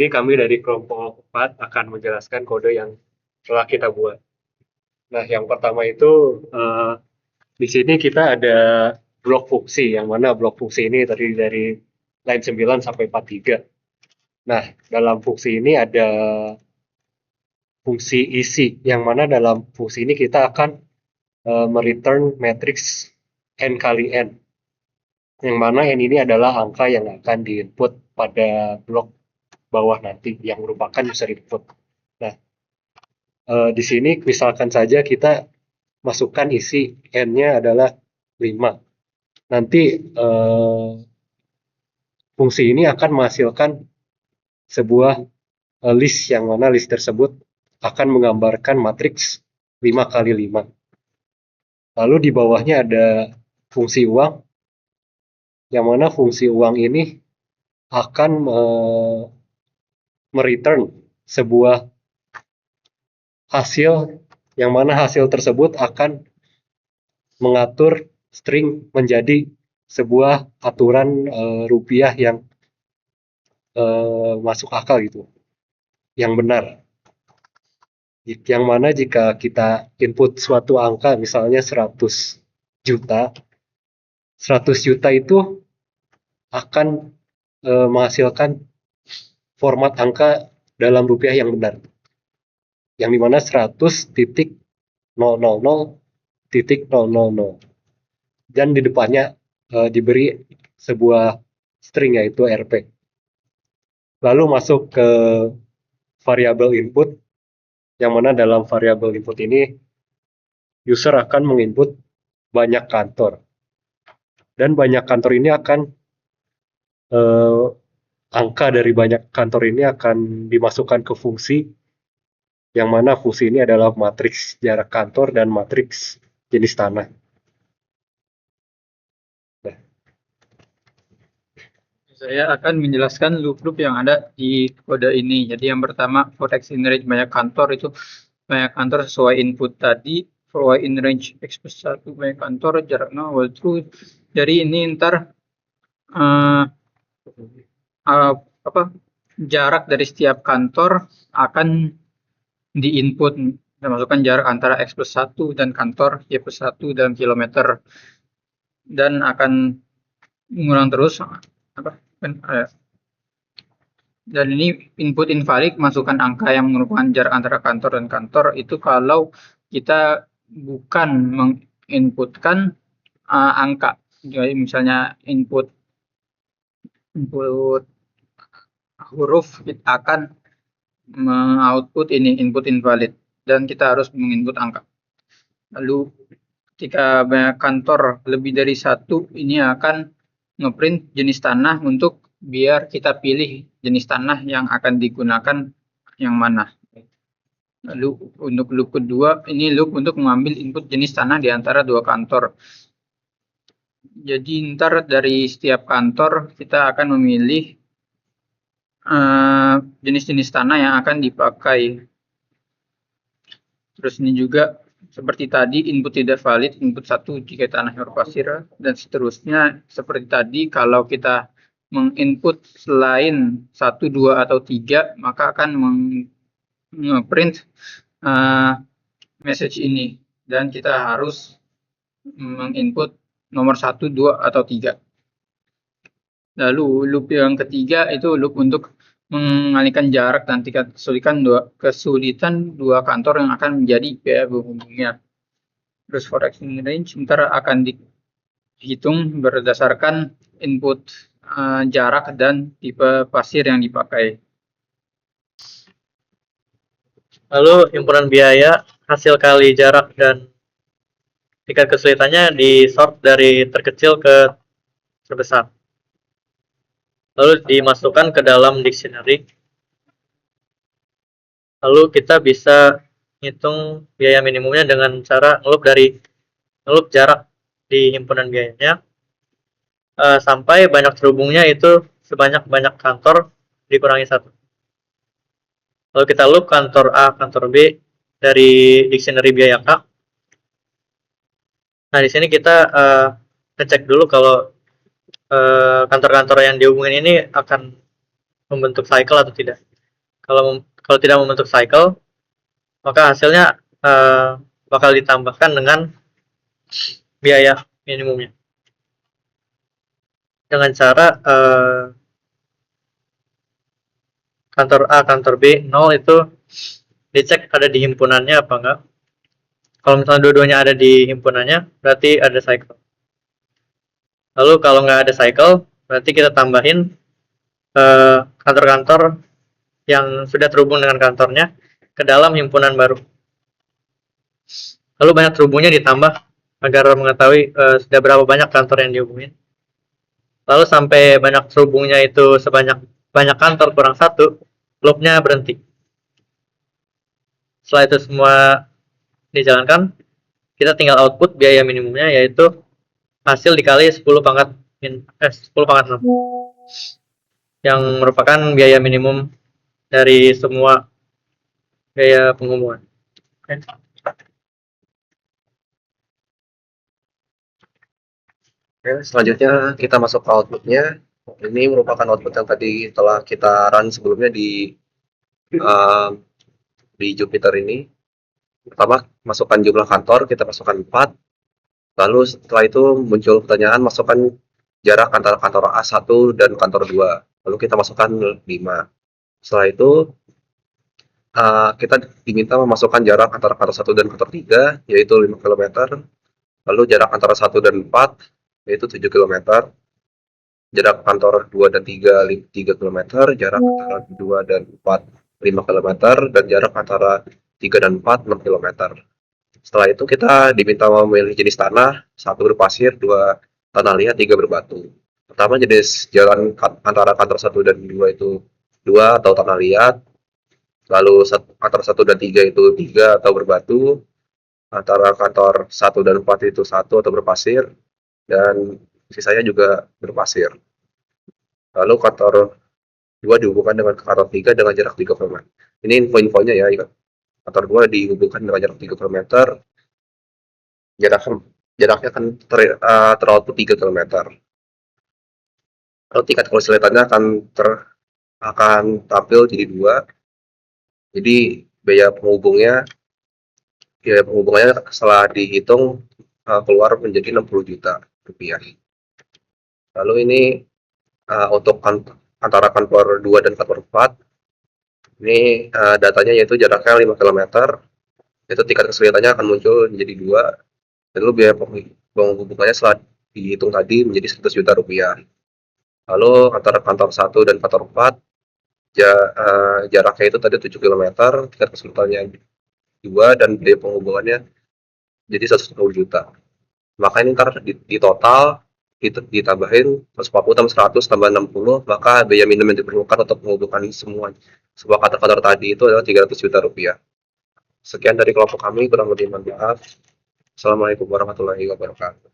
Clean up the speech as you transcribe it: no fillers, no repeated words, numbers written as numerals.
Ini kami dari kelompok 4 akan menjelaskan kode yang telah kita buat. Nah, yang pertama itu di sini kita ada blok fungsi, yang mana blok fungsi ini tadi dari line 9 sampai 43. Nah, dalam fungsi ini ada fungsi isi, yang mana dalam fungsi ini kita akan mereturn matrix n kali n, yang mana n ini adalah angka yang akan diinput pada blok bawah nanti, yang merupakan user input. Nah, di sini misalkan saja kita masukkan isi n-nya adalah 5. Nanti fungsi ini akan menghasilkan sebuah list, yang mana list tersebut akan menggambarkan matriks 5 kali 5. Lalu di bawahnya ada fungsi uang, yang mana fungsi uang ini akan mereturn sebuah hasil, yang mana hasil tersebut akan mengatur string menjadi sebuah aturan rupiah yang masuk akal gitu, yang benar. Yang mana jika kita input suatu angka, misalnya 100 juta, 100 juta itu akan menghasilkan format angka dalam rupiah yang benar, yang dimana 100.000.000, dan di depannya diberi sebuah string, yaitu rp. Lalu masuk ke variabel input, yang mana dalam variabel input ini user akan menginput banyak kantor, dan banyak kantor ini akan angka dari banyak kantor ini akan dimasukkan ke fungsi, yang mana fungsi ini adalah matriks jarak kantor dan matriks jenis tanah. Saya akan menjelaskan loop-loop yang ada di kode ini. Jadi yang pertama, for x in range banyak kantor, itu banyak kantor sesuai input tadi. For y in range x plus 1 banyak kantor, jarak 0 true. Jadi ini ntar jarak dari setiap kantor akan diinput. Kita masukkan jarak antara x plus 1 dan kantor y plus 1 dalam kilometer. Dan akan mengulang terus. Dan ini input invalid, masukkan angka yang merupakan jarak antara kantor dan kantor, itu kalau kita bukan menginputkan angka. Jadi misalnya input huruf, kita akan mengoutput ini input invalid, dan kita harus menginput angka. Lalu ketika banyak kantor lebih dari 1, ini akan ngeprint jenis tanah untuk biar kita pilih jenis tanah yang akan digunakan yang mana. Lalu untuk loop kedua, ini loop untuk mengambil input jenis tanah di antara 2 kantor. Jadi ntar dari setiap kantor kita akan memilih jenis-jenis tanah yang akan dipakai. Terus ini juga seperti tadi, input tidak valid, input 1 jika tanahnya berpasir, dan seterusnya. Seperti tadi, kalau kita menginput selain 1, 2, atau 3, maka akan nge-print message ini, dan kita harus menginput nomor 1, 2, atau 3. Lalu loop yang ketiga itu loop untuk mengalihkan jarak dan tingkat kesulitan 2 kantor yang akan menjadi biaya penghubungnya. Terus for x in range ntar akan dihitung berdasarkan input jarak dan tipe pasir yang dipakai. Lalu himpunan biaya, hasil kali jarak, dan tingkat kesulitannya disort dari terkecil ke terbesar. Lalu dimasukkan ke dalam dictionary. Lalu kita bisa hitung biaya minimumnya dengan cara ngeloop jarak di himpunan biayanya sampai banyak terhubungnya itu sebanyak kantor dikurangi 1. Lalu kita loop kantor A, kantor B dari dictionary biaya K. Nah, di sini kita ngecek dulu kalau kantor-kantor yang dihubungin ini akan membentuk cycle atau tidak. Kalau tidak membentuk cycle, maka hasilnya bakal ditambahkan dengan biaya minimumnya dengan cara kantor A, kantor B, 0 itu dicek ada di himpunannya apa enggak. Kalau misalnya dua-duanya ada di himpunannya, berarti ada cycle. Lalu kalau nggak ada cycle, berarti kita tambahin kantor-kantor yang sudah terhubung dengan kantornya ke dalam himpunan baru. Lalu banyak terhubungnya ditambah agar mengetahui sudah berapa banyak kantor yang dihubungin. Lalu sampai banyak terhubungnya itu banyak kantor kurang satu, loopnya berhenti. Setelah itu semua dijalankan, kita tinggal output biaya minimumnya, yaitu hasil dikali 10 pangkat 6, yang merupakan biaya minimum dari semua biaya penghubungan. Oke, selanjutnya kita masuk ke outputnya. Ini merupakan output yang tadi telah kita run sebelumnya di Jupyter ini. Pertama, masukkan jumlah kantor, kita masukkan 4. Lalu setelah itu muncul pertanyaan, masukkan jarak antara kantor A1 dan kantor 2. Lalu kita masukkan 5. Setelah itu kita diminta memasukkan jarak antara kantor 1 dan kantor 3, yaitu 5 km. Lalu jarak antara 1 dan 4, yaitu 7 km. Jarak kantor 2 dan 3, 3 km. Jarak antara 2 dan 4, 5 km. Dan jarak antara 3 dan 4, 6 km. Setelah itu kita diminta memilih jenis tanah, 1 berpasir, 2 tanah liat, 3 berbatu. Pertama, jenis jalan antara kantor 1 dan 2 itu 2 atau tanah liat. Lalu antara 1 dan 3 itu 3 atau berbatu. Antara kantor 1 dan 4 itu 1 atau berpasir. Dan sisanya juga berpasir. Lalu kantor 2 dihubungkan dengan kantor 3 dengan jarak 3 km. Ini info-infonya ya. Kantor 2 dihubungkan dengan jarak 3 km. Jaraknya akan teroutput 3 km. Lalu tingkat kesulitannya akan tampil jadi 2. Jadi biaya penghubungannya setelah dihitung keluar menjadi 60 juta rupiah. Lalu ini untuk antara kantor 2 dan kantor 4, ini datanya yaitu jaraknya 5 km. Itu tingkat kesulitannya akan muncul menjadi 2. Lalu biaya penghubungannya setelah dihitung tadi menjadi 100 juta rupiah. Lalu antara kantor 1 dan kantor 4, jaraknya itu tadi 7 km, tingkat kesulitannya 2, dan biaya penghubungannya jadi 110 juta. Maka ini ntar di total ditambahin 140 tambah 100 tambah 60, maka biaya minimum yang diperlukan untuk menghubungkan semua kantor-kantor tadi itu adalah 300 juta rupiah. Sekian dari kelompok kami, kurang lebih mohon maaf. Assalamualaikum warahmatullahi wabarakatuh.